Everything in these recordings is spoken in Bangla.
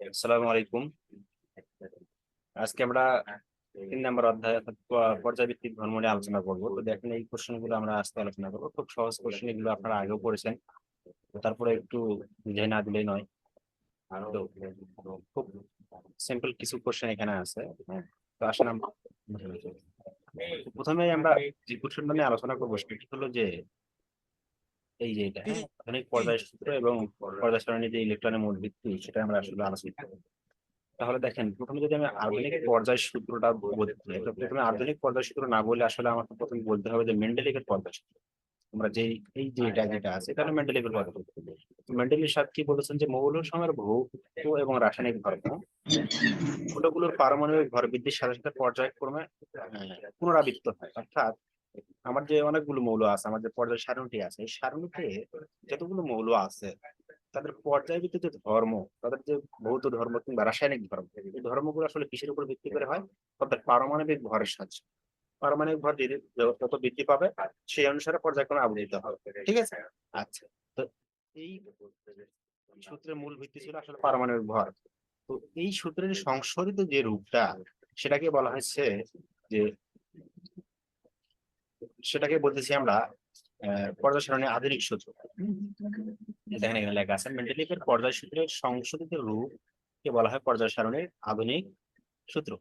আসসালামু আলাইকুম। আজকে আমরা 3 নম্বর অধ্যায় অর্থাৎ পর্যায়ভিত্তিক ধর্ম নিয়ে আলোচনা করবো। তো দেখেন, এই কোশ্চেন গুলো আমরা আজকে আলোচনা করবো। খুব সহজ কোশ্চেন, এগুলো আপনারা আগেও পড়েছেন। তো তারপরে একটু বুঝে না দিলেই নয়। তো খুব সিম্পল কিছু কোশ্চেন এখানে আছে। হ্যাঁ, তো আসলে প্রথমে আমরা যে কোশ্চেনটা নিয়ে আলোচনা করবো সেটা হলো যে এই যে এটা, হ্যাঁ, আধুনিক পর্যায় সূত্র এবং পর্যায় সারণী যে ইলেকট্রনের মূল ভিত্তি, সেটা আমরা আসলে আলোচনা করবো। তাহলে দেখেন, প্রথমে যদি আমি আধুনিক পর্যায় সূত্রটা বলতে চাই, তো প্রথমে আধুনিক পর্যায় সূত্র না বলে আসলে আমাকে প্রথমে বলতে হবে যে মেন্ডেলিভের পর্যায় সূত্র। আমরা যে এই যে এটা যেটা আছে, এটা হলো মেন্ডেলিভের পর্যায় সূত্র। মেন্ডেলিভ সাহেব কি বলেছেন যে মৌল সময়ের ভৌত এবং রাসায়নিক ধর্ম মৌলগুলোর পারমাণবিক ভর বৃদ্ধির সাথে সাথে পর্যায়ক্রমে পুনরাবৃত্ত হয়। অর্থাৎ আমার যে অনেকগুলো মৌল আছে, আমার যে পর্যায় সারণীটি আছে, এই সারণীতে যতগুলো মৌল আছে তাদের পর্যায়ভিত্তিক যে ধর্ম, তাদের যে ভৌত ধর্ম কিংবা রাসায়নিক ধর্ম, এই ধর্মগুলো আসলে কিসের উপর ভিত্তি করে হয়? অর্থাৎ পারমাণবিক ভরের সাহায্যে। পারমাণবিক ভর যত বৃদ্ধি পাবে সেই অনুসারে পর্যায়ক্রমে আবর্তিত হবে। ঠিক আছে। আচ্ছা, তো এই সূত্রের মূল ভিত্তি ছিল আসলে পারমাণবিক ভর। তো এই সূত্রের সংশোধিত যে রূপটা, সেটাকে বলা হচ্ছে যে, সেটাকে বলতেছি আমরা পর্যায় সারণী আধুনিক সূত্র। দেখেন, এখানে লেখা আছে মেন্ডেলিভের পর্যায় সূত্রের সংশোধিত রূপ কে বলা হয় পর্যায় সারণীর আধুনিক সূত্র।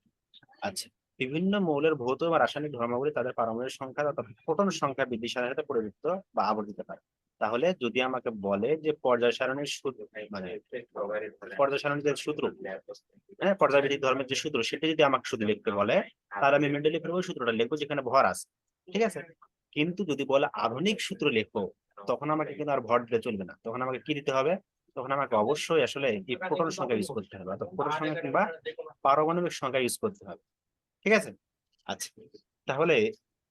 আচ্ছা, বিভিন্ন মৌলের ভৌত বা রাসায়নিক ধর্মাবলী তাদের পারমাণবিক সংখ্যা অর্থাৎ ফোটন সংখ্যা বৃদ্ধির সাথে সাথে পরিবর্তিত বা আবর্তিত পারে। তাহলে যদি আমাকে বলে যে পর্যায় সারণীর সূত্র, মানে পর্যায় সারণীর যে সূত্র, হ্যাঁ, পর্যায়ভিত্তিক ধর্মের যে সূত্র, সেটা যদি আমাকে শুধু লিখতে বলে, তাহলে আমি মেন্ডেলিভের ওই সূত্রটা লিখবো যেখানে ভর আছে। ঠিক আছে। কিন্তু যদি বলে আধুনিক সূত্র লেখো, তখন আমাকে কিন্তু আর ভর দিলে চলবে না। তখন আমাকে কি দিতে হবে? তখন আমাকে অবশ্যই আসলে এই ফোটন সংখ্যা ইউজ করতে হবে, অর্থাৎ ফোটন সংখ্যা কিংবা পারমাণবিক সংখ্যা ইউজ করতে হবে। ঠিক আছে। আচ্ছা, তাহলে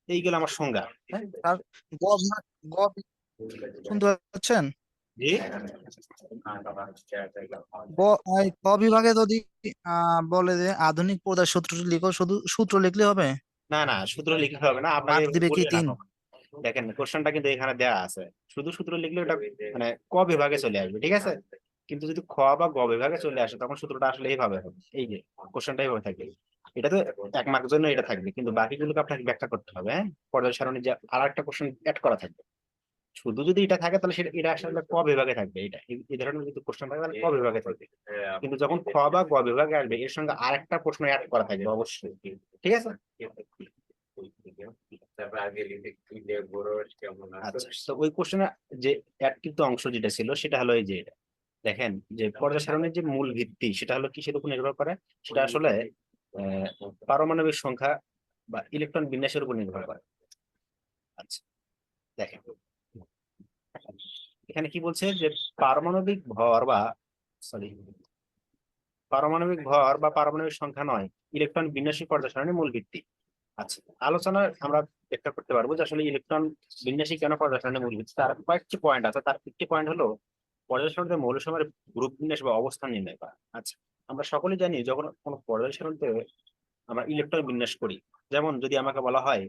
এইগুলো আমার সংজ্ঞা। হ্যাঁ, আর গ বিভাগ- গ বি- শুনতে পাচ্ছেন? জি। গ বিভাগে যদি বলে যে আধুনিক পর্যায় সূত্রটি লিখো, শুধু সূত্র লিখলে হবে? না না, সূত্র লিখতে হবে না, আপনাকে মার্ক দিবে কি বলি 3? রাখো। দেখেন, কোশ্চেনটা কিন্তু এখানে দেয়া আছে। শুধু সূত্র লিখলে ওটা মানে ক বিভাগে চলে আসবে। ঠিক আছে। কিন্তু যদি খ বা গ বিভাগে চলে আসে, তখন সূত্রটা আসলে এইভাবে হবে। এই যে কোশ্চেনটা এইভাবে থাকবে। এটা তো 1 মার্কের জন্য এটা থাকবে, কিন্তু বাকিগুলোকে আপনাকে ব্যাখ্যা করতে হবে। হ্যাঁ, পর্যায় সারণী যে আর একটা কোশ্চেন অ্যাড করা থাকবে। শুধু যদি এটা থাকে তাহলে সেটা এটা আসলে ক বিভাগে থাকবে। এটা এই ধরনের যদি কোশ্চেন থাকে তাহলে ক বিভাগে থাকবে। কিন্তু যখন খ বা গ বিভাগে আসবে, এর সঙ্গে আরেকটা প্রশ্ন অ্যাড করা থাকবে অবশ্যই। ঠিক আছে। আচ্ছা, তো ওই কোশ্চেনে যে অ্যাডকৃত অংশ যেটা ছিল সেটা হলো এই যে এটা। দেখেন, যে পর্যায় সারণীর যে মূল ভিত্তি, সেটা হলো কিসের উপর নির্ভর করে? সেটা আসলে আহ, পারমাণবিক সংখ্যা বা ইলেকট্রন বিন্যাসের উপর নির্ভর করে। আচ্ছা, দেখেন এখানে কি বলছে যে পারমাণবিক ভর বা সরি পারমাণবিক ভর বা পারমাণবিক সংখ্যা নয়, ইলেকট্রন বিন্যাসী পর্যায় সারণীর মূল ভিত্তি। আচ্ছা, আলোচনা আমরা ব্যাখ্যা করতে পারবো যে আসলে ইলেকট্রন বিন্যাসী কেন পর্যায় সারণীর মূল ভিত্তি। তার কয়েকটি পয়েন্ট আছে। তার একটি পয়েন্ট হলো পর্যায় সারণীতে মৌল সময়ের গ্রুপ বিন্যাস বা অবস্থান নির্ণয় করা। আচ্ছা, আমরা সকলেই জানি যখন কোনো পর্যায় সারণীতে আমরা ইলেকট্রন বিন্যাস করি, যেমন যদি আমাকে বলা হয়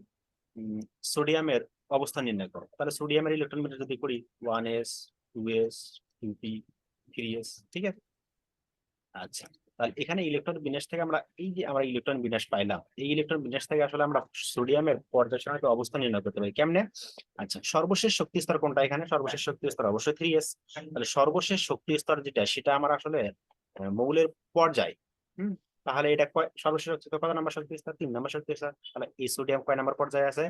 সোডিয়ামের অবস্থান নির্ণয় করো, তাহলে সোডিয়ামের ইলেকট্রন বিন্যাস যদি করি 1s 2s 2p 3s। ঠিক আছে। আচ্ছা, তাহলে এখানে ইলেকট্রন বিন্যাস থেকে আমরা এই যে আমরা ইলেকট্রন বিন্যাস পাইলাম, এই ইলেকট্রন বিন্যাস থেকে আসলে আমরা সোডিয়ামের পর্যায় সারণীতে অবস্থান নির্ণয় করতে পারি। কেমনে? আচ্ছা, সর্বশেষ শক্তি স্তর কোনটা? এখানে সর্বশেষ শক্তি স্তর অবশ্যই 3s। তাহলে সর্বশেষ শক্তি স্তর যেটা, সেটা আমার আসলে মৌলের পর্যায়। হুম, তাহলে এটা সর্বশেষ শক্তি স্তর কত নাম্বার শক্তি স্তর? 3 নম্বর শক্তি স্তর। তাহলে এই সোডিয়াম কয় নাম্বার পর্যায়ে আছে?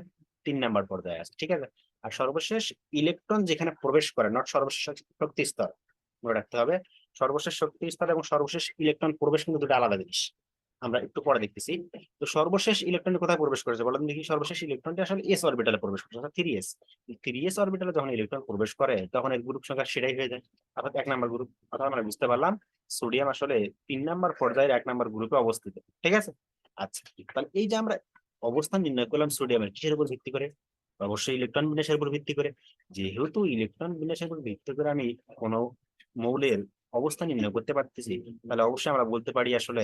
3 নম্বর পর্যায়ে আছে। ঠিক আছে। আর সর্বশেষ ইলেকট্রন যেখানে প্রবেশ করে, নট সর্বশেষ শক্তি স্তর, মনে রাখতে হবে। সর্বশেষ শক্তি স্তর এবং সর্বশেষ ইলেকট্রন প্রবেশ কিন্তু দুটো আলাদা জিনিস। আমরা একটু পরে দেখতেছি। তো সর্বশেষ ইলেকট্রন কোথায় প্রবেশ করেছে বলেন দেখি? সর্বশেষ ইলেকট্রনটি আসলে এস অরবিটালে প্রবেশ করেছে, অর্থাৎ 3s। 3s অরবিটালে যখন ইলেকট্রন প্রবেশ করে, তখন এর গ্রুপ সংখ্যা সেটাই হয়ে যায়, অর্থাৎ 1 নম্বর গ্রুপ। অর্থাৎ আমরা বুঝতে পারলাম সোডিয়াম আসলে 3 নম্বর পর্যায়ের 1 নম্বর গ্রুপে অবস্থিত। ঠিক আছে। আচ্ছা, তাহলে এই যে আমরা অবস্থান নির্ণয় করলাম সোডিয়ামের, কিসের উপর ভিত্তি করে? অবশ্যই ইলেকট্রন বিন্যাসের উপর ভিত্তি করে। যেহেতু ইলেকট্রন বিন্যাসের উপর ভিত্তি করে আমি কোনো মৌলের অবস্থান নির্ণয় করতে পারতেছি, তাহলে অবশ্যই আমরা বলতে পারি আসলে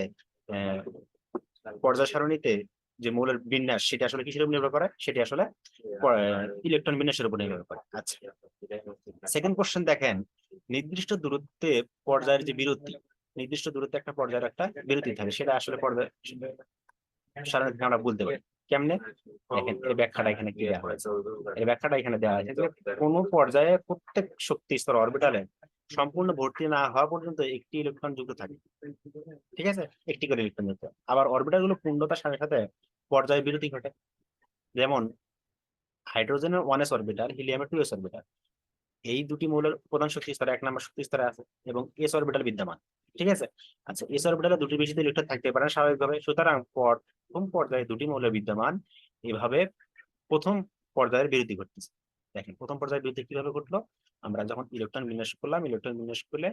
আহ পর্যায় সারণীতে যে মৌলের বিন্যাস, সেটা আসলে কিসের উপর নির্ভর করে? সেটা আসলে ইলেকট্রন বিন্যাসের উপর নির্ভর করে। আচ্ছা, সেকেন্ড কোশ্চেন দেখেন, নির্দিষ্ট দূরত্বে পর্যায়ের যে বিরতি, নির্দিষ্ট দূরত্বে একটা পর্যায়ের একটা বিরতি থাকে, সেটা আসলে পর্যায় সারণী থেকে আমরা বলতে পারি। কেমনে? দেখেন এর ব্যাখ্যাটা এখানে কি দেওয়া হয়েছে, এর ব্যাখ্যাটা এখানে দেওয়া হয়েছে যে কোন পর্যায়ে প্রত্যেক শক্তি স্তর অরবিটালে সম্পূর্ণ ভর্তি না হওয়া পর্যন্ত একটি ইলেকট্রন যুক্ত থাকে, ঠিক আছে, একটি করে ইলেকট্রন যুক্ত। আবার অরবিটাল গুলো পূর্ণতার সাথে সাথে পর্যায়ে বিরতি ঘটে। যেমন হাইড্রোজেনের 1s অরবিটাল, হিলিয়ামের 2s অরবিটাল, এই দুটি মৌলের প্রধান শক্তি স্তর 1 নম্বর শক্তি স্তরে আছে এবং এস অরবিটাল বিদ্যমান, ঠিক আছে। আচ্ছা, এস অরবিটালে দুটি বেশি ইলেকট্রন থাকতে পারে না স্বাভাবিকভাবে, সুতরাং প্রথম পর্যায়ে দুটি মৌল বিদ্যমান, এভাবে প্রথম পর্যায়ের বিরতি ঘটতেছে। দেখেন প্রথম পর্যায়ের বিরতি কিভাবে ঘটলো, আমরা যখন ইলেকট্রন বিন্যাস করলাম, ইলেকট্রন বিন্যাস করলে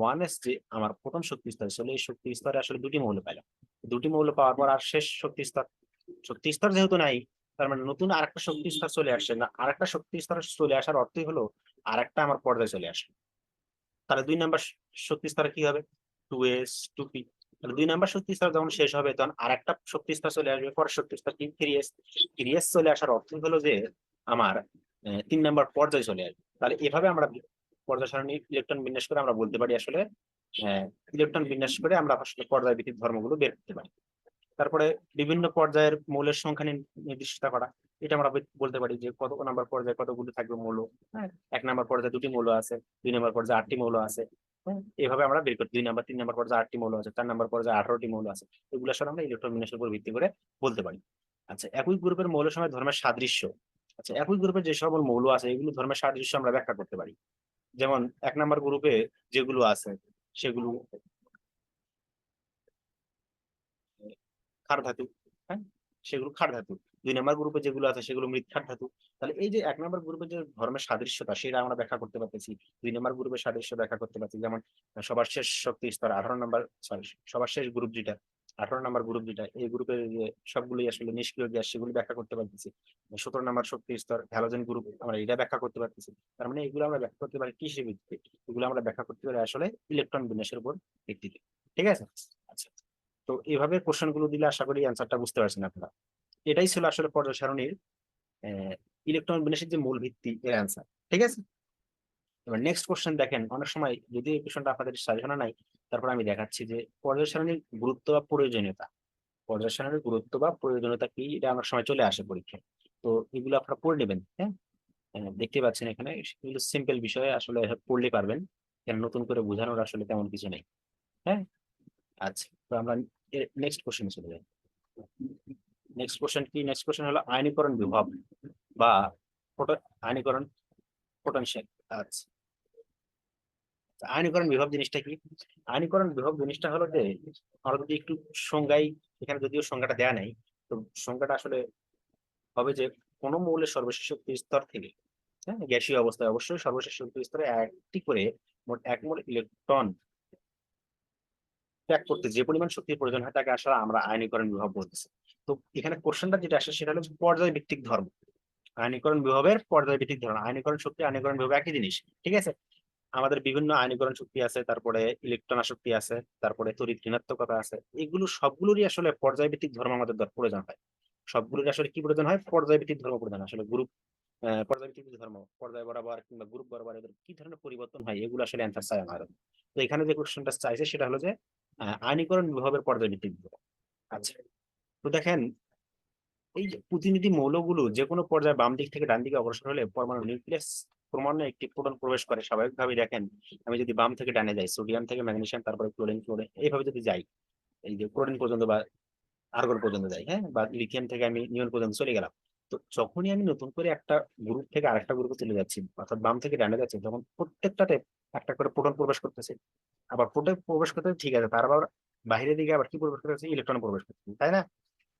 1s যে আমার প্রথম শক্তি স্তর ছিল, এই শক্তি স্তরে আসলে দুটি মৌল পেলাম। দুটি মৌল পাওয়ার পর আর শেষ শক্তি স্তর যেহেতু নাই, তার মানে নতুন আরেকটা শক্তি স্তর চলে আসছে না, আরেকটা শক্তি স্তর চলে আসার অর্থই হলো আরেকটা আমার পর্যায়ে চলে আসলো। তাহলে 2 নম্বর শক্তি স্তরে কি হবে, 2s 2p। তাহলে 2 নম্বর শক্তি স্তর যখন শেষ হবে তখন আরেকটা শক্তি স্তর চলে আসবে, পরের শক্তি স্তর কি 3s। 3s চলে আসার অর্থ হলো যে আমার 3 নম্বর পর্যায়ে চলে আসবে। তাহলে এভাবে আমরা পর্যায় সারণী ইলেকট্রন বিন্যাস করে আমরা বলতে পারি আসলে ইলেকট্রন বিন্যাস করে আমরা আসলে পর্যায় ভিত্তিক ধর্মগুলো বের করতে পারি। তারপরে বিভিন্ন পর্যায়ের মৌলের সংখ্যা নির্দিষ্ট করা, এটা আমরা বলতে পারি যে কত নাম্বার পর্যায়ে কতগুলো থাকবে মৌল। হ্যাঁ, 1 নম্বর পর্যায়ে 2টি মৌল আছে, 2 নম্বর পর্যায়ে 8টি মৌল আছে। হ্যাঁ, এভাবে আমরা বের করি 2 নম্বর 3 নম্বর পর্যায়ে 8টি মৌল আছে, 4 নম্বর পর্যায়ে 18টি মৌল আছে। এগুলো আসলে আমরা ইলেকট্রন বিন্যাসের উপর ভিত্তি করে বলতে পারি। আচ্ছা, একই গ্রুপের মৌলের সময় ধর্মের সাদৃশ্য। আচ্ছা, একই গ্রুপের যে সকল মৌল আছে এগুলো ধর্মের সাদৃশ্য আমরা ব্যাখ্যা করতে পারি। যেমন 1 নম্বর গ্রুপে যেগুলো আছে সেগুলো ক্ষার ধাতু, হ্যাঁ, সেগুলো ক্ষার ধাতু। 2 নম্বর গ্রুপে যেগুলো আছে সেগুলো মৃৎ ক্ষার ধাতু। তাহলে এই যে 1 নম্বর গ্রুপের যে ধর্মের সাদৃশ্যতা সেটা আমরা ব্যাখ্যা করতে পারতেছি, 2 নম্বর গ্রুপের সাদৃশ্য ব্যাখ্যা করতে পারছি। যেমন সবার শেষ শক্তি স্তর 18 নম্বর, সরি সবার শেষ গ্রুপ যেটা 18 নম্বর গ্রুপ যেটা, এই গ্রুপের যে সবগুলোই আসলে নিষ্ক্রিয় গ্যাস সেগুলো ব্যাখ্যা করতে পারতেছি। 17 নম্বর শক্তি স্তর হ্যালোজেন গ্রুপ, আমরা এটা ব্যাখ্যা করতে পারতেছি। তার মানে এগুলো আমরা ব্যাখ্যা করতে পারি কিসের ভিত্তিতে, এগুলো আমরা ব্যাখ্যা করতে পারি আসলে ইলেকট্রন বিন্যাসের উপর ভিত্তিতে, ঠিক আছে। আচ্ছা, তো এইভাবে কোশ্চেন গুলো দিলে আশা করি অ্যান্সারটা বুঝতে পারছেন আপনারা। এটাই ছিল আসলে পর্যায় সারণীর ইলেকট্রন বিন্যাসের যে মূল ভিত্তি এর অ্যান্সার, ঠিক আছে। এবার নেক্সট কোশ্চেন দেখেন, অনেক সময় যদি এই কোশ্চেনটা আপনাদের সাজেশনে নাই, তারপর আমি দেখাচ্ছি যে পর্যায় সারণীর গুরুত্ব বা প্রয়োজনীয়তা, পর্যায় সারণীর গুরুত্ব বা প্রয়োজনীয়তা কি, এটা অনেক সময় চলে আসে পরীক্ষায়। তো এগুলো আপনারা পড়ে নেবেন। হ্যাঁ, দেখতে পাচ্ছেন এখানে এগুলো সিম্পল বিষয়ে আসলে পড়লে পারবেন, কেন নতুন করে বোঝানোর আসলে তেমন কিছু নেই। হ্যাঁ, আচ্ছা, তো আমরা নেক্সট কোশ্চেনে চলে যাই। নেক্সট কোশ্চেন কি, নেক্সট কোশ্চেন হলো আয়নীকরণ বিভব বা আয়নীকরণ পোটেনশিয়াল। আচ্ছা, আয়নীকরণ বিভব জিনিসটা কি? আয়নীকরণ বিভব জিনিসটা হলো যে আমরা যদি একটু সংজ্ঞায়, এখানে যদিও সংজ্ঞাটা দেয়া নাই, তো সংজ্ঞাটা আসলে হবে যে কোন মৌলের সর্বশেষ শক্তি স্তর থেকে, হ্যাঁ, গ্যাসীয় অবস্থায় অবশ্যই সর্বশেষ শক্তি স্তরে একটি করে মোট 1 মোল ইলেকট্রন ত্যাগ করতে যে পরিমাণ শক্তির প্রয়োজন হয় তাকে আসলে আমরা আয়নীকরণ বিভব বলতেছি। তো এখানে কোশ্চেনটা যেটা আসে সেটা হলো পর্যায় ভিত্তিক ধর্ম, আয়নীকরণ বিভবের পর্যায় ভিত্তিক ধর্ম। আয়নীকরণ শক্তি আয়নীকরণ বিভব একই জিনিস, ঠিক আছে। আমাদের বিভিন্ন আয়নীকরণ শক্তি আছে, তারপরে ইলেকট্রন আসক্তি আছে, তারপরে তড়িৎ ঋণাত্মকতা আছে, এগুলো সবগুলোরই আসলে পর্যায় ভিত্তিক ধর্ম আমাদের প্রয়োজন হয়। সবগুলোর আসলে কি প্রয়োজন হয়, পর্যায় ভিত্তিক ধর্ম প্রয়োজন হয়। আসলে গ্রুপ পর্যায় ভিত্তিক ধর্ম পর্যায় বরাবর কিংবা গ্রুপ বরাবর এদের কি ধরনের পরিবর্তন হয় এগুলো আসলে অ্যান্সার চাই আমার। তো এখানে যে কোশ্চেনটা চাইছে সেটা হলো যে আয়নীকরণ বিভবের পর্যায় ভিত্তিক ধর্ম। আচ্ছা, তো দেখেন এই যে প্রতিনিধি মৌলগুলো যে কোনো পর্যায়ে বাম দিক থেকে ডান দিকে অগ্রসর হলে পরমাণু নিউক্লিয়াস ক্রমান্বয়ে একটি প্রোটন প্রবেশ করে স্বাভাবিকভাবে। দেখেন আমি যদি বাম থেকে ডানে যাই, সোডিয়াম থেকে ম্যাগনেসিয়াম, তারপরে ক্লোরিন ক্লোরিন এইভাবে যদি যাই, এই যে ক্লোরিন পর্যন্ত বা আর্গন পর্যন্ত যাই, হ্যাঁ, বা লিথিয়াম থেকে আমি নিয়ন পর্যন্ত চলে গেলাম, তো যখনই আমি নতুন করে একটা গ্রুপ থেকে আরেকটা গ্রুপে চলে যাচ্ছি, অর্থাৎ বাম থেকে ডানে যাচ্ছি, তখন প্রত্যেকটাতে একটা করে প্রোটন প্রবেশ করতেছে। আবার প্রোটন প্রবেশ করতে ঠিক আছে, তার আবার বাইরের দিকে আবার কি প্রবেশ করতেছে, ইলেকট্রন প্রবেশ করতেছে, তাই না?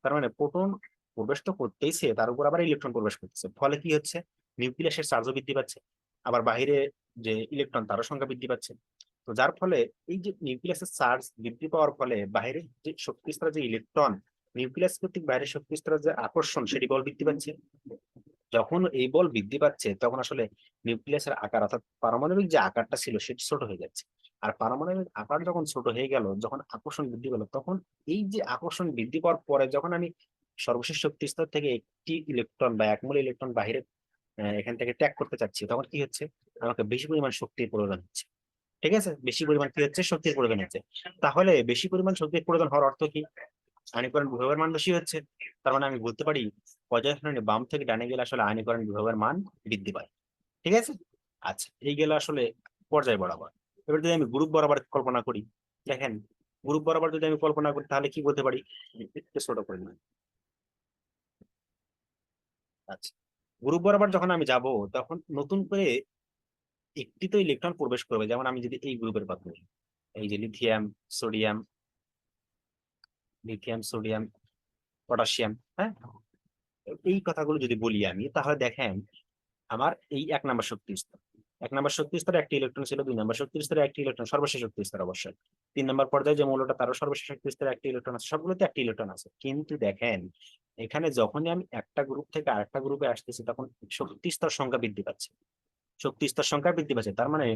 তার মানে প্রোটন প্রবেশ তো করতেইছে, তার উপর আবার ইলেকট্রন প্রবেশ করতেছে, ফলে কি হচ্ছে, নিউক্লিয়াসের চার্জও বৃদ্ধি পাচ্ছে, আবার বাইরে যে ইলেকট্রন তারও সংখ্যা বৃদ্ধি পাচ্ছে। তো যার ফলে এই যে নিউক্লিয়াসের চার্জ বৃদ্ধি পাওয়ার ফলে বাইরের যে শক্তি স্তরে যে ইলেকট্রন, নিউক্লিয়াস কর্তৃক বাইরের শক্তি স্তরের যে আকর্ষণ সেটি বল বৃদ্ধি পাচ্ছে। যখন এই বল বৃদ্ধি পাচ্ছে তখন আসলে নিউক্লিয়াসের আকার অর্থাৎ পারমাণবিক যে আকারটা ছিল সেটি ছোট হয়ে যাচ্ছে। আর পারমাণবিক আকার যখন ছোট হয়ে গেল, যখন আকর্ষণ বৃদ্ধি পেল, তখন এই যে আকর্ষণ বৃদ্ধি পাওয়ার পরে যখন আমি সর্বশেষ শক্তি স্তর থেকে একটি ইলেকট্রন বা 1 মোল ইলেকট্রন বাহিরে এখান থেকে ত্যাগ করতে চাচ্ছি, তখন কি হচ্ছে, আমাকে বেশি পরিমাণ শক্তির প্রয়োজন হচ্ছে। ঠিক আছে, বেশি পরিমাণ কি হচ্ছে, শক্তির প্রয়োজন হচ্ছে। তাহলে বেশি পরিমাণ শক্তির প্রয়োজন হওয়ার অর্থ কি, আয়নীকরণ বিভবের মান বেশি হচ্ছে। তার মানে আমি বলতে পারি পর্যায় সারণী বাম থেকে ডানে গেলে আসলে আয়নীকরণ বিভবের মান বৃদ্ধি পায়। ঠিক আছে। আচ্ছা, এই গেল আসলে পর্যায় বরাবর। এবার যদি আমি গ্রুপ বরাবর কল্পনা করি, দেখেন গ্রুপ বরাবর যদি আমি কল্পনা করি তাহলে কি বলতে পারি, একটু ছোট করে নিই। আচ্ছা, গ্রুপ বরাবর যখন আমি যাব তখন নতুন করে একটি তো ইলেকট্রন প্রবেশ করবে। যেমন আমি যদি এই গ্রুপের কথা বলি, এই যে lithium, sodium, lithium, sodium, potassium, হ্যাঁ, এই কথাগুলো যদি বলি আমি, তাহলে দেখেন আমার এই 1 নম্বর শক্তি স্তর, 1 নম্বর শক্তি স্তরে একটি ইলেকট্রন ছিল, 2 নম্বর শক্তি স্তরে একটি ইলেকট্রন, সর্বশেষ শক্তি স্তর অবশ্যই 3 নম্বর পর্যায়ে যে মৌলটা তারও সর্বশেষ শক্তি স্তরে একটি ইলেকট্রন আছে, সবগুলোতে একটি ইলেকট্রন আছে। কিন্তু দেখেন এখানে যখনই আমি একটা গ্রুপ থেকে আরেকটা গ্রুপে আসতেছি তখন শক্তি স্তর সংখ্যা বৃদ্ধি পাচ্ছে, শক্তি স্তর সংখ্যা বৃদ্ধি পাচ্ছে। তার মানে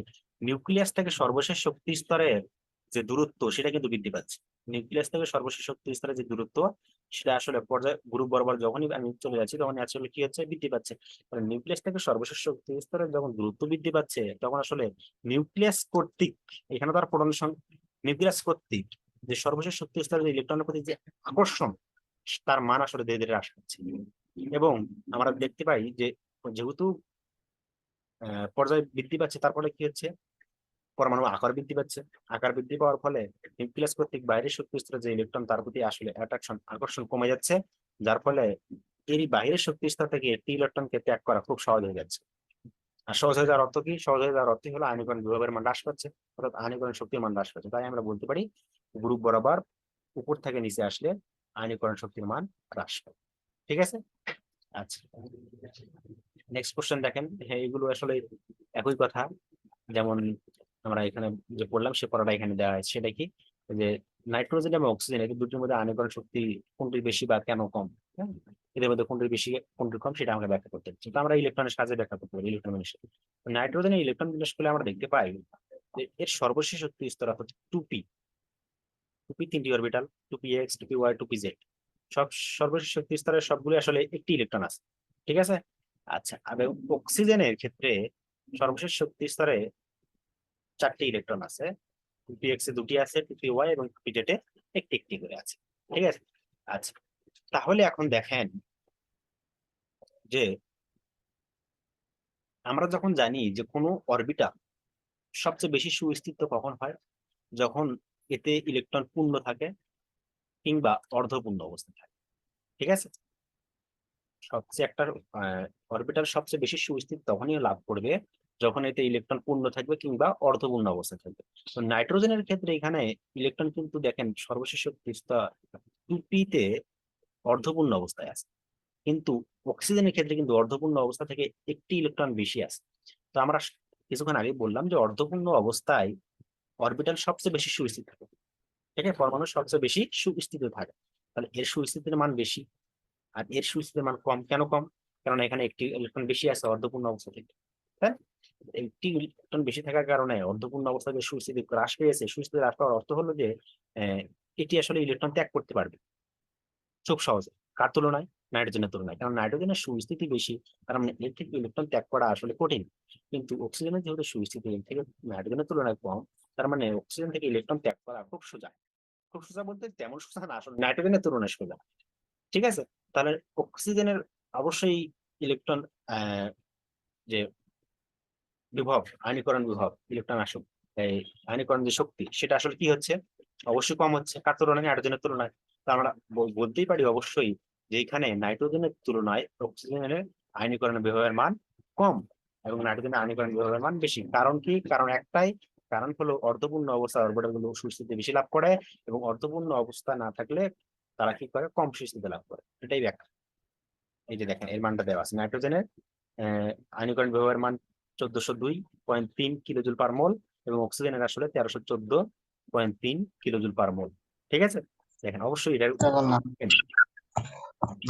নিউক্লিয়াস থেকে সর্বশেষ শক্তি স্তরের যে দূরত্ব সেটা কিন্তু বৃদ্ধি পাচ্ছে। নিউক্লিয়াস থেকে সর্বশেষ শক্তি স্তরের যে দূরত্ব সেটা আসলে পর্যায়ে গ্রুপ বরাবর যখনই আমি চলে যাচ্ছি তখন আসলে কি হচ্ছে, বৃদ্ধি পাচ্ছে। কারণ নিউক্লিয়াস থেকে সর্বশেষ শক্তি স্তরের যখন দূরত্ব বৃদ্ধি পাচ্ছে তখন আসলে নিউক্লিয়াস কর্তৃক, এখানে তো আর প্রোটনের সংখ্যা, নিউক্লিয়াস কর্তৃক যে সর্বশেষ শক্তি স্তরের যে ইলেকট্রনের প্রতি যে আকর্ষণ, তার মান আসলে ধীরে ধীরে হ্রাস পাচ্ছে। এবং আমরা দেখতে পাই যে যেহেতু পর্যায় বৃদ্ধি পাচ্ছে তার ফলে কি হচ্ছে, পরমাণু আকার বৃদ্ধি পাচ্ছে। আকার বৃদ্ধি পাওয়ার ফলে নিউক্লিয়াস কর্তৃক বাইরের শক্তি স্তরে যে ইলেকট্রন তার প্রতি আসলে অ্যাট্রাকশন, আকর্ষণ কমে যাচ্ছে। যার ফলে এরই বাইরের শক্তি স্তর থেকে একটি ইলেকট্রনকে ত্যাগ করা খুব সহজ হয়ে যাচ্ছে। আর সহজ হয়ে যাওয়ার অর্থ কি, সহজ হয়ে যাওয়ার অর্থ হলো আয়নীকরণ বিভবের মান হ্রাস পাচ্ছে, অর্থাৎ আয়নীকরণ শক্তির মান হ্রাস পাচ্ছে। তাই আমরা বলতে পারি গ্রুপ বরাবর উপর থেকে নিচে আসলে আয়নীকরণ শক্তির মান হ্রাস পায়। ঠিক আছে। আচ্ছা, নেক্সট কোশ্চেন দেখেন। হ্যাঁ, এগুলো আসলে একই কথা। যেমন আমরা এখানে যে পড়লাম সে পড়াটা এখানে দেওয়া হয়েছে, সেটা কি যে নাইট্রোজেন এবং অক্সিজেন এই দুটির মধ্যে আয়নীকরণ শক্তি কোনটি বেশি বা কেন কম, হ্যাঁ? এদের মধ্যে কোনটি বেশি কোনটি কম সেটা আমরা ব্যাখ্যা করতে পারি। আমরা ইলেকট্রনের সাহায্যে ব্যাখ্যা করতে পারি, ইলেকট্রন বিন্যাস। নাইট্রোজেনের ইলেকট্রন বিন্যাস করলে আমরা দেখতে পাই যে এর সর্বশেষ শক্তি স্তর অর্থাৎ 2p, 2p 3টি অরবিটাল, 2px, 2py, 2pz, সব সর্বশেষ শক্তি স্তরের সবগুলো আসলে একটি ইলেকট্রন আছে। ঠিক আছে। আচ্ছা, এবং অক্সিজেনের ক্ষেত্রে সর্বশেষ শক্তি স্তরে 4টি ইলেকট্রন আছে, 2px এ 2টি আছে, 2py এবং 2pz এ একটি একটি করে আছে। ঠিক আছে। আচ্ছা, তাহলে এখন দেখেন যে আমরা যখন জানি যে কোনো অরবিটাল সবচেয়ে বেশি সুস্থিত কখন হয়, যখন এতে ইলেকট্রন পূর্ণ থাকে কিংবা অর্ধপূর্ণ অবস্থায় থাকে। ঠিক আছে। সবচেয়ে একটা অরবিটাল সবচেয়ে বেশি সুস্থিত তখনই লাভ করবে যখন এতে ইলেকট্রন পূর্ণ থাকবে কিংবা অর্ধপূর্ণ অবস্থায় থাকবে। তো নাইট্রোজেনের ক্ষেত্রে এখানে ইলেকট্রন কিন্তু দেখেন সর্বশেষ শক্তিটা 2p তে অর্ধপূর্ণ অবস্থায় আছে, কিন্তু অক্সিজেনের ক্ষেত্রে কিন্তু অর্ধপূর্ণ অবস্থা থেকে একটি ইলেকট্রন বেশি আছে। তো আমরা কিছুক্ষণ আগে বললাম যে অর্ধপূর্ণ অবস্থায় অরবিটাল সবচেয়ে বেশি সুস্থিত থাকে, ঠিক আছে, পরমাণু সবচেয়ে বেশি সুস্থিত থাকে। তাহলে এর সুস্থিতির মান বেশি আর এর সুস্থিতির মান কম। কেন কম? কারণ এখানে একটি ইলেকট্রন বেশি আছে অর্ধপূর্ণ অবস্থা থেকে। হ্যাঁ, একটি ইলেকট্রন বেশি থাকার কারণে অর্ধপূর্ণ অবস্থা যে সুস্থিতি হ্রাস পেয়েছে, সুস্থিতি হ্রাস পাওয়ার অর্থ হলো যে আহ, এটি আসলে ইলেকট্রন ত্যাগ করতে পারবে খুব সহজে। কার তুলনায়? নাইট্রোজেনের তুলনায়। কারণ নাইট্রোজেনের সুস্থিতি বেশি, তার মানে এর থেকে ইলেকট্রন ত্যাগ করা আসলে কঠিন। কিন্তু অক্সিজেনের যেহেতু সুস্থিতি এর থেকে নাইট্রোজেনের তুলনায় কম, তার মানে অক্সিজেন থেকে ইলেকট্রন ত্যাগ করা খুব সোজা। খুব সোজা বলতে তেমন সোজা না, আসলে নাইট্রোজেনের তুলনায় সোজা। ঠিক আছে। তাহলে অক্সিজেনের অবশ্যই ইলেকট্রন যে বিভব, আয়নীকরণ বিভব, ইলেকট্রন আসুক, এই আয়নীকরণ যে শক্তি সেটা আসলে কি হচ্ছে, অবশ্যই কম হচ্ছে। কার তুলনায়? নাইট্রোজেনের তুলনায়। তা আমরা বলতেই পারি অবশ্যই যে এখানে নাইট্রোজেনের তুলনায় অক্সিজেনের আয়নীকরণ বিভবের মান কম এবং নাইট্রোজেনের আয়নীকরণ বিভবের মান বেশি। কারণ কি? কারণ একটাই, কারণ হলো অর্ধপূর্ণ অবস্থা অরবিটাল গুলো সুস্থিতি বেশি লাভ করে এবং অর্ধপূর্ণ অবস্থা না থাকলে তারা কি করে, কম সুস্থিতি লাভ করে। এটাই ব্যাখ্যা। এই যে দেখেন এর মানটা দেওয়া আছে, নাইট্রোজেনের আয়নীকরণ বিভবের মান 1402.3 কিলোজুল পার মোল এবং অক্সিজেনের আসলে 1314.3 কিলোজুল পার মোল। ঠিক আছে। দেখেন অবশ্যই এটার তখন না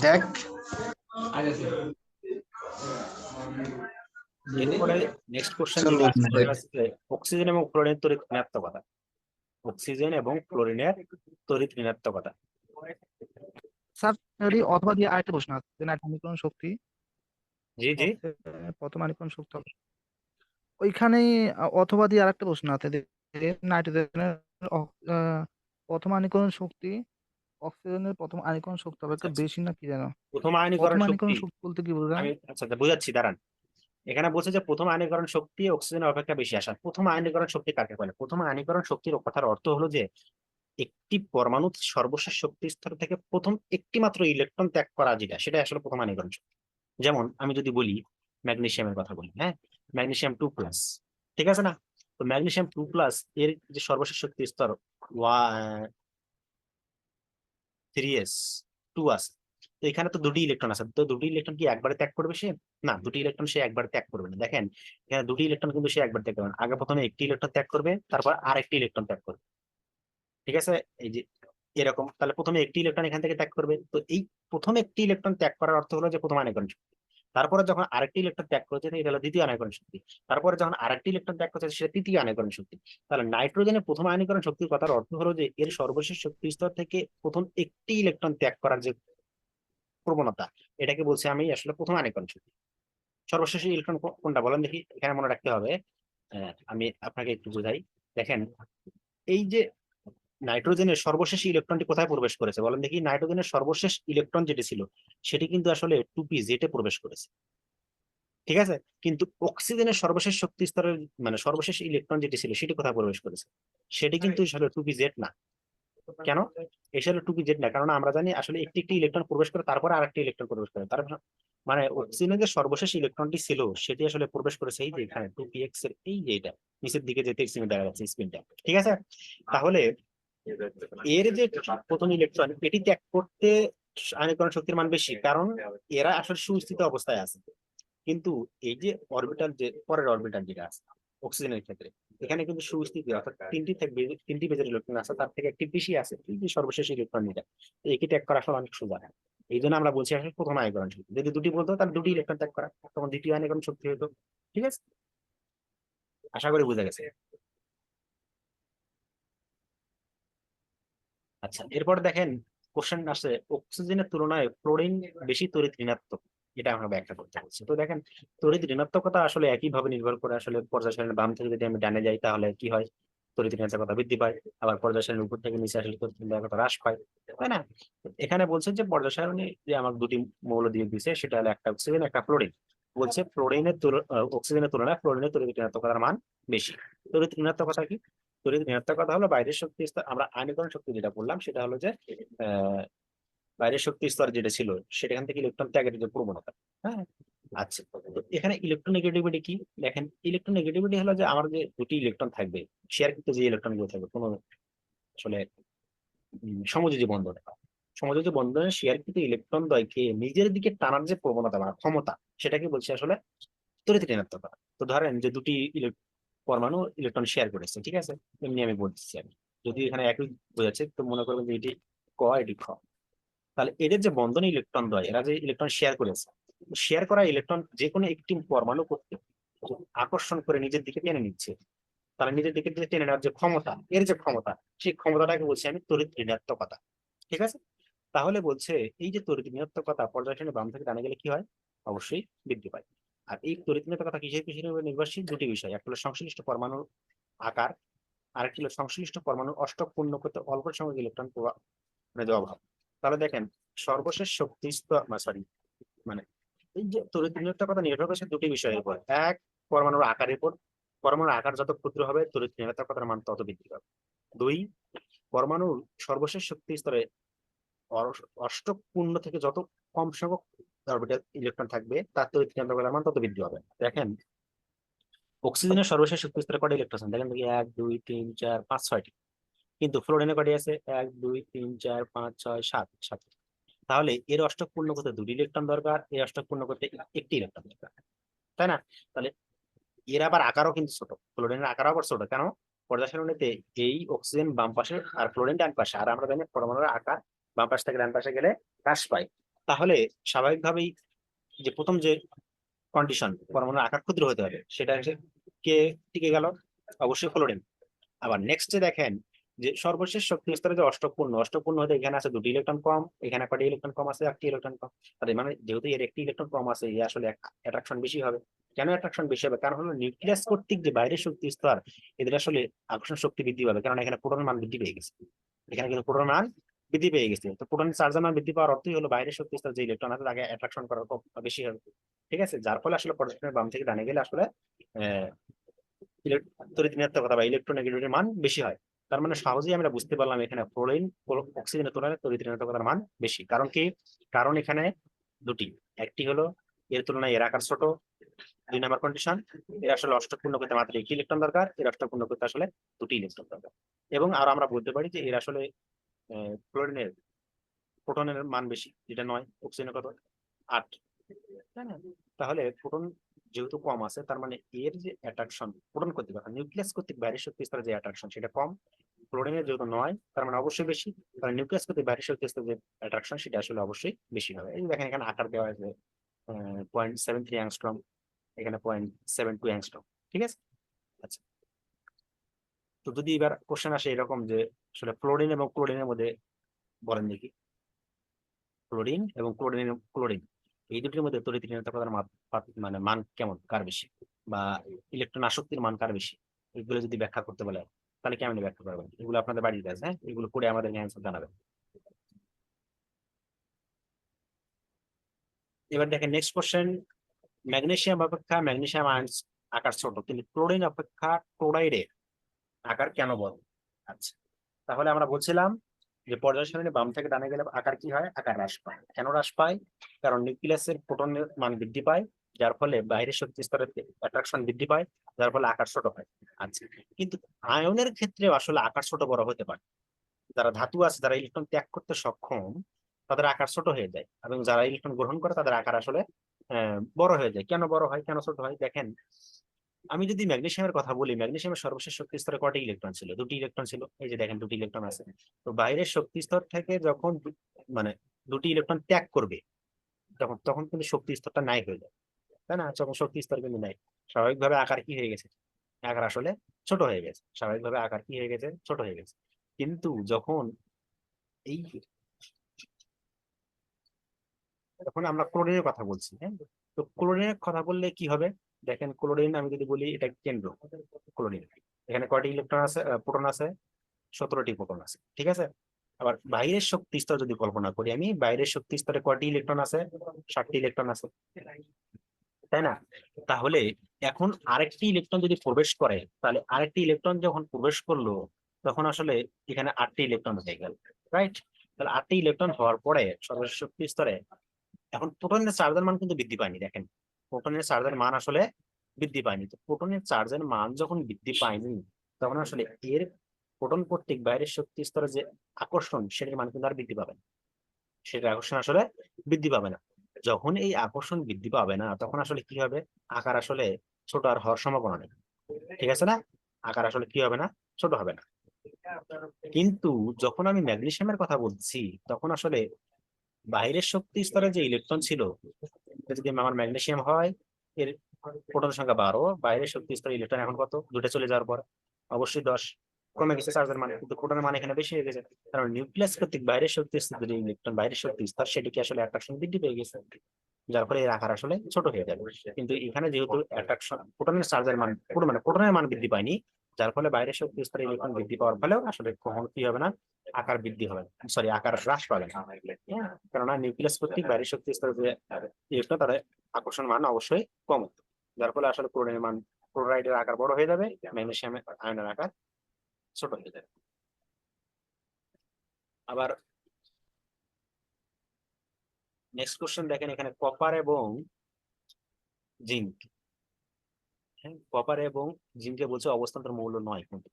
দেখ এরপরে নেক্সট কোশ্চেন চল যেটা আছে বলছি দেখ। সেটা হচ্ছে অক্সিজেন এবং ক্লোরিনের তড়িৎ ঋণাত্মকতা। অক্সিজেন এবং ক্লোরিনের তড়িৎ ঋণাত্মকতা। স্যার অথবা দিয়ে আরেকটা প্রশ্ন আছে যে নাইট্রোজেন শক্তি জি জি। প্রথম আণবিকরণ শক্তি হবে ওইখানেই অথবা দিয়ে আরেকটা প্রশ্ন আছে যে নাইট্রোজেনের প্রথম আণবিকরণ শক্তি অক্সিজেনের প্রথম আণবিকরণ শক্তি অপেক্ষা আচ্ছা, বেশি না কি জানো? প্রথম আয়নীকরণ প্রথম শক্তি আণবিকরণ শক্তি বলতে কি বোঝায়? আমি আচ্ছা বুঝাচ্ছি, দাঁড়ান। এখানে বলছে যে প্রথম আয়নীকরণ শক্তি অক্সিজেনের অপেক্ষা বেশি আসা। প্রথম আয়নীকরণ শক্তি কাকে বলে? প্রথম আয়নীকরণ শক্তির কথার অর্থ হলো যে একটি পরমাণু সর্বশেষ শক্তি স্তর থেকে প্রথম একটি মাত্র ইলেকট্রন ত্যাগ করা যেটা, সেটা আসলে প্রথম আয়নীকরণ শক্তি। যেমন আমি যদি বলি ম্যাগনেসিয়ামের কথা বলি, হ্যাঁ, ম্যাগনেসিয়াম 2+, ঠিক আছে না? তো ম্যাগনেসিয়াম 2+ এর যে সর্বশেষ শক্তি স্তর 3s2 আছে। তো এখানে তো দুটি ইলেকট্রন আছে, তো দুটি ইলেকট্রন কি একবারে ত্যাগ করবে সে? না, দুটি ইলেকট্রন সে একবারে ত্যাগ করবে না। দেখেন এখানে দুটি ইলেকট্রন কিন্তু সে একবার ত্যাগ করবে না, আগে প্রথমে একটি ইলেকট্রন ত্যাগ করবে, তারপর আরেকটি ইলেকট্রন ত্যাগ করবে, ঠিক আছে? এই যে এরকম, তাহলে প্রথমে একটি ইলেকট্রন এখান থেকে ত্যাগ করবে, তো এই প্রথম একটি ইলেকট্রন ত্যাগ করার অর্থ হলো যে প্রথম আয়নীকরণ শক্তি। তারপরে যখন আরেকটি ইলেকট্রন ত্যাগ করছে এটা হলো দ্বিতীয় আয়নীকরণ শক্তি। তারপরে যখন আরেকটি ইলেকট্রন ত্যাগ করছে সেটা তৃতীয় আয়নীকরণ শক্তি। তাহলে নাইট্রোজেনের প্রথম আয়নীকরণ শক্তির কথার অর্থ হলো যে এর সর্বশেষ শক্তি স্তর থেকে প্রথম একটি ইলেকট্রন ত্যাগ করার যে প্রবণতা, এটাকে বলছি আমি আসলে প্রথম আয়নীকরণ শক্তি। সর্বশেষ ইলেকট্রন কোনটা বলেন দেখি, এখানে মনে রাখতে হবে। আমি আপনাকে একটু বোঝাই। দেখেন এই যে নাইট্রোজেনের সর্বশেষ ইলেকট্রনটি কোথায় প্রবেশ করেছে বলেন দেখি? নাইট্রোজেনের সর্বশেষ ইলেকট্রন যেটি ছিল সেটি কিন্তু আসলে 2p-জেটে প্রবেশ করেছে, ঠিক আছে? কিন্তু অক্সিজেনের সর্বশেষ শক্তি স্তরের মানে সর্বশেষ ইলেকট্রন যেটি ছিল সেটি কোথায় প্রবেশ করেছে? সেটি কিন্তু আসলে 2p-জেড না। কেন? এসে হলো 2p-জেড না, কারণ আমরা জানি আসলে একটি একটি ইলেকট্রন প্রবেশ করে তারপরে আরেকটি ইলেকট্রন প্রবেশ করে, তার মানে অক্সিজেনের যে সর্বশেষ ইলেকট্রনটি ছিল সেটি আসলে প্রবেশ করেছে এই যে এখানে 2px এর এই যে এটা নিচের দিকে যে টেক্সটিং দেখা যাচ্ছে স্পিনটা, ঠিক আছে? তাহলে এর যে প্রথম ইলেকট্রন এটি ত্যাগ করতে আয়নীকরণ শক্তির মান বেশি, কারণ এরা আসলে সুস্থিত অবস্থায় আছে। কিন্তু এই যে অরবিটাল, যে পরের অরবিটাল যেটা আছে অক্সিজেনের ক্ষেত্রে, এখানে কিন্তু সুস্থিতি অর্থাৎ তিনটি বেজের ইলেকট্রন আছে, তার থেকে একটি বেশি আছে, এই যে সর্বশেষ ইলেকট্রন এটা, তো একে ত্যাগ করা আসলে অনেক সোজা। এই জন্য আমরা বলছি আসলে প্রথম আয়নীকরণ শক্তি। যদি দুটি বলতো তাহলে দুটি ইলেকট্রন ত্যাগ করা, তখন দ্বিতীয় আয়নীকরণ শক্তি হতো, ঠিক আছে? আশা করি বুঝা গেছে। আচ্ছা, এরপর দেখেন কোশ্চেন আসে অক্সিজেনের তুলনায় ক্লোরিন বেশি তড়িৎ ঋণাত্মক, এটা আমরা ব্যাখ্যা করতে বলছি। তো দেখেন তড়িৎ ঋণাত্মকতা আসলে একইভাবে নির্ভর করে, আসলে পর্যায় সারণীর বাম থেকে যদি আমি ডানে যাই তাহলে কি হয়? তড়িৎ ঋণাত্মকতা বৃদ্ধি পায়, আবার পর্যায় সারণীর উপর থেকে নিচে আসলে তড়িৎ ঋণাত্মকতা হ্রাস পায়, তাই না? এখানে বলছে যে পর্যায় সারণী যে আমার দুটি মৌল দিয়ে দিছে, সেটা হলো একটা অক্সিজেন একটা ফ্লোরিন। বলছে অক্সিজেনের তুলনায় ফ্লোরিনের তড়িৎ ঋণাত্মকতার মান বেশি। তড়িৎ ঋণাত্মকতা কি? তড়িৎ ঋণাত্মকতা হলো বাইরের শক্তি স্তর, আমরা আয়নীকরণ শক্তি যেটা বললাম সেটা হলো যে আহ বাইরের শক্তি স্তর যেটা ছিল সেখান থেকে ইলেকট্রন ত্যাগের যে প্রবণতা। হ্যাঁ, আচ্ছা, তো এখানে ইলেকট্রোনেগেটিভিটি কি? দেখেন ইলেকট্রোনেগেটিভিটি হলো যে আমার যে দুটি ইলেকট্রন থাকবে, শেয়ার কিন্তু যে ইলেকট্রন গুলো থাকবে কোনো আসলে সমযোজী বন্ধনে, সমযোজী বন্ধনে শেয়ার কিন্তু ইলেকট্রন দ্বয়কে নিজের দিকে টানার যে প্রবণতা বা ক্ষমতা, সেটাকে বলছি আসলে তড়িৎ ঋণাত্মকতা। তো ধরেন যে দুটি পরমাণু ইলেকট্রন শেয়ার করেছে, ঠিক আছে? এমনি আমি বলতেছি, আমি যদি এখানে একই বোঝাচ্ছে তো মনে করবেন যে এটি ক এটি খ। তাহলে এদের যে বন্ধনে ইলেকট্রন দ্বয়, এরা যে ইলেকট্রন শেয়ার করেছে, শেয়ার করা ইলেকট্রন যে কোনো একটি পরমাণু করতে আকর্ষণ করে নিজের দিকে টেনে নিচ্ছে, তাহলে নিজের দিকে যে টেনে নেওয়ার যে ক্ষমতা, এর যে ক্ষমতা, সেই ক্ষমতাটাকে বলছি আমি তড়িৎ ঋণাত্মকতা, ঠিক আছে? তাহলে বলছে এই যে তড়িৎ ঋণাত্মকতা পর্যায় সারণীর বাম থেকে ডানে গেলে কি হয়? অবশ্যই বৃদ্ধি পায়। আর এই তড়িৎ ঋণাত্মকতা কিসের কিসের উপর নির্ভরশীল? দুটি বিষয়, একটা হলো সংশ্লিষ্ট পরমাণুর আকার, আরেকটি হলো সংশ্লিষ্ট পরমাণুর অষ্টক পূর্ণ করতে অল্প সংখ্যক ইলেকট্রন প্রভাব মানে যে অভাব। তাহলে দেখেন সর্বশেষ শক্তি স্তর সরি মানে এই যে তড়িৎ ঋণাত্মকতা নির্ভর করছে দুটি বিষয়ের উপর। এক, পরমাণুর আকারের উপর, পরমাণুর আকার যত ক্ষুদ্র হবে তড়িৎ ঋণাত্মকতার মান তত বৃদ্ধি পাবে। দুই, পরমাণুর সর্বশেষ শক্তি স্তরে অষ্টক পূর্ণ থেকে যত কম সংখ্যক অরবিটাল ইলেকট্রন থাকবে তার তড়িৎ ঋণাত্মকতার মান তত বৃদ্ধি হবে। দেখেন অক্সিজেনের সর্বশেষ শক্তি স্তরে কটা ইলেকট্রন আছে? দেখেন দেখি 1 2 3 4 5 6টি। কিন্তু ফ্লোরিনে কটি আছে? 1 2 3 4 5 6 7 7। তাহলে এর অষ্টক পূর্ণ করতে দুটি ইলেকট্রন দরকার, এর অষ্টক পূর্ণ করতে একটি ইলেকট্রন দরকার, তাই না? তাহলে এর আবার আকারও কিন্তু ছোট, ফ্লোরিনের আকার আবার ছোট। কেন? পর্যায় সারণীতে এই অক্সিজেন বাম পাশে আর ফ্লোরিন ডান পাশে, আর আমরা জানি পরমাণুর আকার বাম পাশ থেকে ডান পাশে গেলে হ্রাস পায়। তাহলে স্বাভাবিকভাবেই যে প্রথম যে কন্ডিশন পরমাণুর আকার ক্ষুদ্র হতে হবে, সেটা কে টিকে গেল? অবশ্যই ফ্লোরিন। আবার নেক্সটে দেখেন যে সর্বশেষ শক্তি স্তরে যে অষ্টকপূর্ণ হতে এখানে আছে দুটি ইলেকট্রন কম, এখানে কয়টি ইলেকট্রন কম আছে, একটি ইলেকট্রন কম। তার মানে যেহেতু এর একটি ইলেকট্রন কম আছে, এ আসলে অ্যাট্রাকশন বেশি হবে। কেন অ্যাট্রাকশন বেশি হবে? কারণ হলো নিউক্লিয়াস কর্তৃক যে বাইরের শক্তি স্তর, এদের আসলে আকর্ষণ শক্তি বৃদ্ধি পাবে, কারণ এখানে প্রোটনের মান বৃদ্ধি পেয়ে গেছে। এখানে কিন্তু প্রোটনের মান বৃদ্ধি পেয়ে গেছে, তো প্রোটনের চার্জের মান বৃদ্ধি পাওয়ার অর্থই হলো বাইরের শক্তি স্তর যে ইলেকট্রন আছে তাকে অ্যাট্রাকশন করার বেশি হবে। ঠিক আছে, যার ফলে আসলে পর্যটনের বাম থেকে ডানে গেলে আসলে আহ তড়িৎ ঋণাত্মকতা বা ইলেকট্রোনেগেটিভিটির মান বেশি হয়। তার মানে সহজেই আমরা বুঝতে পারলাম এখানে ফ্লোরিন অক্সিজেনের তুলনায় তড়িৎ ঋণাত্মকতার মান বেশি। কারণ কি? কারণ এখানে দুটি, একটি হলো এর তুলনায় এর আকার ছোট, 2 নম্বর কন্ডিশন। এর আসলে অষ্টকপূর্ণ করতে মাত্র একটি ইলেকট্রন দরকার, এর অষ্টকপূর্ণ করতে আসলে দুটি ইলেকট্রন দরকার। এবং আর আমরা বলতে পারি যে এর আসলে ফ্লোরিনের প্রোটনের মান বেশি, যেটা 9, অক্সিজেনের কত 8, তাই না? তাহলে প্রোটন যেহেতু কম আছে, তার মানে এর যে অ্যাট্রাকশন প্রোটন কর্তৃক নিউক্লিয়াস কর্তৃক বাইরের শক্তি স্তরে যে অ্যাট্রাকশন সেটা কম, ক্লোরিনের যেহেতু 9, তার মানে অবশ্যই বেশি, কারণ নিউক্লিয়াস কর্তৃক বাইরের শক্তি স্তরে যে অ্যাট্রাকশন সেটা আসলে অবশ্যই বেশি হবে। এই দেখেন এখানে আকার দেওয়া আছে 0.73 অ্যাংস্ট্রম, এখানে 0.72 অ্যাংস্ট্রম। ঠিক আছে, আচ্ছা। তো যদি এবার কোশ্চেন আসে এরকম যে আসলে ফ্লোরিন এবং ক্লোরিনের মধ্যে বলেন দেখি, ক্লোরিন এই দুটির মধ্যে তড়িৎ ঋণাত্মকতার মানে মান কেমন, কার বেশি, বা ইলেকট্রন আসক্তির মান কার বেশি, এগুলো যদি ব্যাখ্যা করতে বলে তাহলে কেমন ব্যাখ্যা করবেন? এগুলো আপনাদের বাড়িতে আছে, হ্যাঁ, এগুলো করে আমাদের অ্যান্সার জানাবেন। এবার দেখেন নেক্সট কোশ্চেন, ম্যাগনেসিয়াম আয়নস আকার ছোট, কিন্তু ক্লোরিন অপেক্ষা ক্লোরাইডের আকার কেন বড়? আচ্ছা, তাহলে আমরা বলছিলাম যে পর্যায় সারণী বাম থেকে ডানে গেলে আকার কি হয়? আকার হ্রাস পায়। কেন হ্রাস পায়? কারণ নিউক্লিয়াসের প্রোটনের মান বৃদ্ধি পায়, যার ফলে বাইরের শক্তি স্তরের অ্যাট্রাকশন বৃদ্ধি পায়, যার ফলে আকার ছোট হয়। আচ্ছা, কিন্তু আয়নের ক্ষেত্রে আসলে আকার ছোট বড় হতে পারে। যারা ধাতু আছে, যারা ইলেকট্রন ত্যাগ করতে সক্ষম, তাদের আকার ছোট হয়ে যায়, এবং যারা ইলেকট্রন গ্রহণ করে তাদের আকার আসলে বড় হয়ে যায়। কেন বড় হয়, কেন ছোট হয়? দেখেন, আমি যদি ম্যাগনেসিয়ামের কথা বলি, ম্যাগনেসিয়ামের সর্বশেষ শক্তি স্তরে কয়টি ইলেকট্রন ছিল? দুটি ইলেকট্রন ছিল। এই যে দেখেন দুটি ইলেকট্রন আছে। তো বাইরের শক্তি স্তর থেকে যখন মানে দুটি ইলেকট্রন ত্যাগ করবে, তখন তখন কিন্তু শক্তি স্তরটা নাই হয়ে যায়, তাই না? যখন শক্তি স্তর কিন্তু নাই, স্বাভাবিকভাবে আকার কি হয়ে গেছে? আকার আসলে ছোট হয়ে গেছে, স্বাভাবিকভাবে আকার কি হয়ে গেছে? ছোট হয়ে গেছে। কিন্তু যখন এই এখন আমরা ক্লোরিনের কথা বলছি, হ্যাঁ, তো ক্লোরিনের কথা বললে কি হবে? দেখেন ক্লোরিন আমি যদি বলি এটা কেন্দ্র, ক্লোরিন এখানে কয়টি ইলেকট্রন আছে, প্রোটন আছে 17টি প্রোটন আছে। ঠিক আছে, আবার বাইরের শক্তি স্তর যদি কল্পনা করি আমি, বাইরের শক্তি স্তরে কয়টি ইলেকট্রন আছে? 7টি ইলেকট্রন আছে, তাই না? তাহলে এখন আরেকটি ইলেকট্রন যদি প্রবেশ করে, তাহলে আরেকটি ইলেকট্রন যখন প্রবেশ করলো, তখন আসলে এখানে 8টি ইলেকট্রন হয়ে গেল, রাইট? তাহলে 8টি ইলেকট্রন হওয়ার পরে সর্বশেষ শক্তি স্তরে এখন প্রোটনের চার্জের মান কিন্তু বৃদ্ধি পায়নি। দেখেন প্রোটনের চার্জের মান আসলে বৃদ্ধি পায়নি। তো প্রোটনের চার্জের মান যখন বৃদ্ধি পায়নি, তখন আসলে এর প্রোটন কর্তৃক বাইরের শক্তি স্তরে যে আকর্ষণ, সেটার মান কিন্তু আর বৃদ্ধি পাবে না। সেটার আকর্ষণ আসলে বৃদ্ধি পাবে না। যখন এই আকর্ষণ বৃদ্ধি পাবে না, তখন আসলে কি হবে? আকার আসলে ছোট আর হওয়ার সম্ভাবনা নেই। ঠিক আছে না? আকার আসলে কি হবে না? ছোট হবে না। কিন্তু যখন আমি ম্যাগনেসিয়ামের কথা বলছি, তখন আসলে বাইরের শক্তি স্তরে যে ইলেকট্রন ছিল, যদি আমার ম্যাগনেসিয়াম হয়, এর প্রোটনের সংখ্যা 12, বাইরের শক্তি স্তরে ইলেকট্রন এখন কত? দুটো চলে যাওয়ার পর অবশ্যই 10, কমে গেছে চার্জের মান, কিন্তু প্রোটনের মান এখানে বেশি হয়ে গেছে। কারণ নিউক্লিয়াস কর্তৃক বাইরের শক্তি স্তর যে ইলেকট্রন, বাইরের শক্তি স্তর, সেটিকে আসলে অ্যাট্রাকশন বৃদ্ধি পেয়ে গেছে, যার ফলে এর আকার আসলে ছোট হয়ে যাবে। কিন্তু এখানে যেহেতু অ্যাট্রাকশন প্রোটনের চার্জের মান মানে প্রোটনের মান বৃদ্ধি পায়নি, যার ফলে বাইরের শক্তি স্তরে ইলেকট্রন বৃদ্ধি পাওয়ার ফলেও আসলে কখনো কি হবে না? আকার বৃদ্ধি হবে, সরি আকার হ্রাস পাবে না। হ্যাঁ, কেননা নিউক্লিয়াস কর্তৃক বাইরের শক্তি স্তরে যে ইলেকট্রন, তাদের আকর্ষণ মান অবশ্যই কম, যার ফলে আসলে ক্লোরিনের মান, ক্লোরাইডের আকার বড় হয়ে যাবে, ম্যাগনেসিয়াম আয়নের আকার ছোট হয়ে যাবে। আবার নেক্সট কোশ্চেন দেখেন, এখানে কপার এবং জিঙ্ক, হ্যাঁ, কপার এবং জিঙ্কে বলছে অবস্থান্তর মৌল নয় কিন্তু।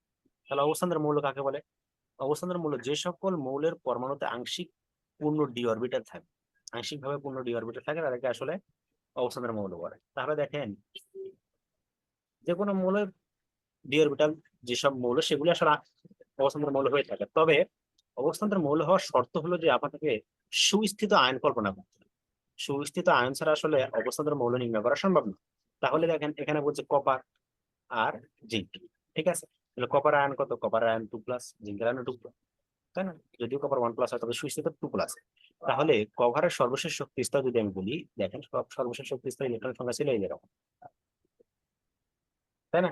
তাহলে অবস্থান্তর মৌল কাকে বলে? অবস্থান্তর মৌল যে সকল মৌলের পরমাণুতে আংশিক পূর্ণ ডি অরবিটাল থাকে, আংশিকভাবে পূর্ণ ডি অরবিটাল থাকে, তাদেরকে আসলে অবস্থান্তর মৌল বলে। তাহলে দেখেন যে কোনো মৌলের ডি অরবিটাল যেসব মৌল, সেগুলি আসলে অবস্থান্তর মৌল হয়ে থাকে। তবে অবস্থান্তর মৌল হওয়ার শর্ত হলো যে আপনাকে সুস্থিত আয়ন কল্পনা করতে হবে। সুস্থিত আয়ন ছাড়া আসলে অবস্থান্তর মৌল নির্ণয় করা সম্ভব না। তাহলে দেখেন এখানে বলছে কপার আর জিঙ্ক, ঠিক আছে? তাহলে কপার আয়ন কত? কপার আয়ন 2+, জিঙ্কের আয়ন 2+, তাই না? যদিও কপার 1+ হয় তবে সুস্থিত 2+। তাহলে কভারের সর্বশেষ শক্তি স্তর যদি আমি বলি, দেখেন সর্বশেষ শক্তি স্তর ইলেকট্রন সংখ্যা ছিল এইরকম, তাই না?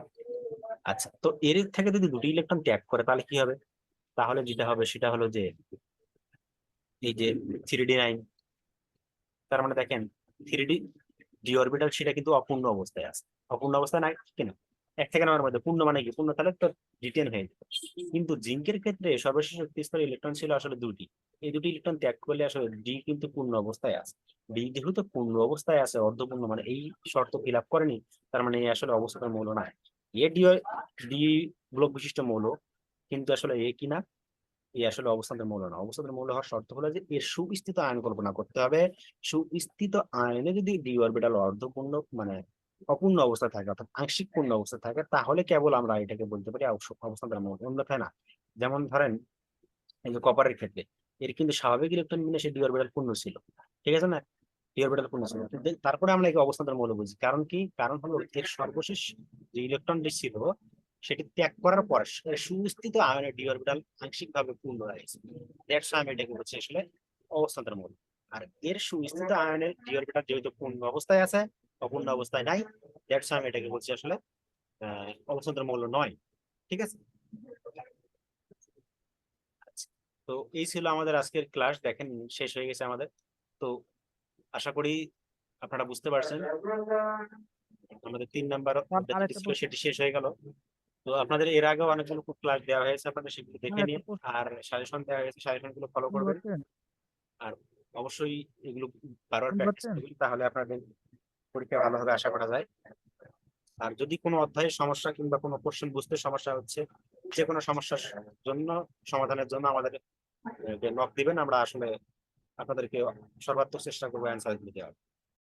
আচ্ছা, তো এর থেকে যদি দুটি ইলেকট্রন ত্যাগ করে তাহলে কি হবে? তাহলে যেটা হবে সেটা হলো যে এই যে 3d9, তার মানে দেখেন 3d ডি অরবিটাল সেটা কিন্তু অপূর্ণ অবস্থায় আছে। অপূর্ণ অবস্থায় নাই কিনা? এক থেকে নাম্বার মধ্যে পূর্ণ মানে কি? পূর্ণ তাহলে তো ডিটেন হয়ে যেত। কিন্তু জিঙ্কের ক্ষেত্রে সর্বশেষ শক্তি স্তরে ইলেকট্রন ছিল আসলে দুটি। এই দুটি ইলেকট্রন ত্যাগ করলে আসলে ডি কিন্তু পূর্ণ অবস্থায় আছে। ডি যেহেতু পূর্ণ অবস্থায় আছে, অর্ধপূর্ণ মানে এই শর্ত ফিল আপ করেনি, তার মানে এই আসলে অবস্থার মৌল না। এ ডি ব্লক বিশিষ্ট মৌল, কিন্তু আসলে এ কিনা, এই আসলে অবস্থানের মৌল না। অবস্থানের মৌল হওয়ার শর্ত হলো যে এর সুস্থিত আয়ন কল্পনা করতে হবে। সুস্থিত আয়নে যদি ডি অরবিটাল অর্ধপূর্ণ মানে অপূর্ণ অবস্থা থাকে, অর্থাৎ আংশিক পূর্ণ অবস্থা থাকে, তাহলে কেবল আমরা এটাকে বলতে পারি অবস্থানের মৌল, অন্যথায় না। যেমন ধরেন এই যে কপারের ক্ষেত্রে এর কিন্তু স্বাভাবিক ইলেকট্রন বিন্যাসে ডি অরবিটাল পূর্ণ ছিল, ঠিক আছে না? ডি অরবিটাল পূর্ণ ছিল, কিন্তু তারপরে আমরা একে অবস্থানের মৌল বুঝি। কারণ কি? কারণ হলো এর সর্বশেষ যে ইলেকট্রনটি ছিল সেটি ত্যাগ করার পর সুস্থিত আয়নের ডি অরবিটাল আংশিক ভাবে পূর্ণ হয়েছে। দ্যাটস আমি এটাকে বলছি আসলে অবস্থান্তর মৌল। আর এর সুস্থিত আয়নের ডি অরবিটাল যেহেতু পূর্ণ অবস্থায় আছে, অপূর্ণ অবস্থায় নাই, দ্যাটস আমি এটাকে বলছি আসলে অবস্থান্তর মৌল নয়। ঠিক আছে? আচ্ছা, তো এই ছিল আমাদের আজকের ক্লাস। দেখেন শেষ হয়ে গেছে আমাদের। তো আশা করি আপনারা বুঝতে পারছেন। আমাদের 3 নাম্বার অধ্যায় যেটি আরেকটা ছিল প্রশ্ন, সেটি শেষ হয়ে গেল। তো আপনাদের এর আগেও অনেকগুলো ক্লাস দেওয়া হয়েছে, আপনাদের সেগুলো দেখে নিন। আরেকটা প্রশ্ন আর সাজেশন দেওয়া হয়েছে, সাজেশন গুলো ফলো শুনতে করবেন। পাচ্ছেন? আর অবশ্যই এগুলো বারবার শুনতে প্র্যাকটিস পাচ্ছেন? করবেন, তাহলে আপনাদের পরীক্ষা ভালো হবে আশা করা যায়। আর যদি কোনো অধ্যায়ের সমস্যা কিংবা কোনো কোশ্চেন বুঝতে সমস্যা হচ্ছে, যে কোনো সমস্যার জন্য সমাধানের জন্য আমাদের নক দিবেন। আমরা আসলে আপনাদেরকে সর্বাত্মক চেষ্টা করবো অ্যান্সার দিতে হবে।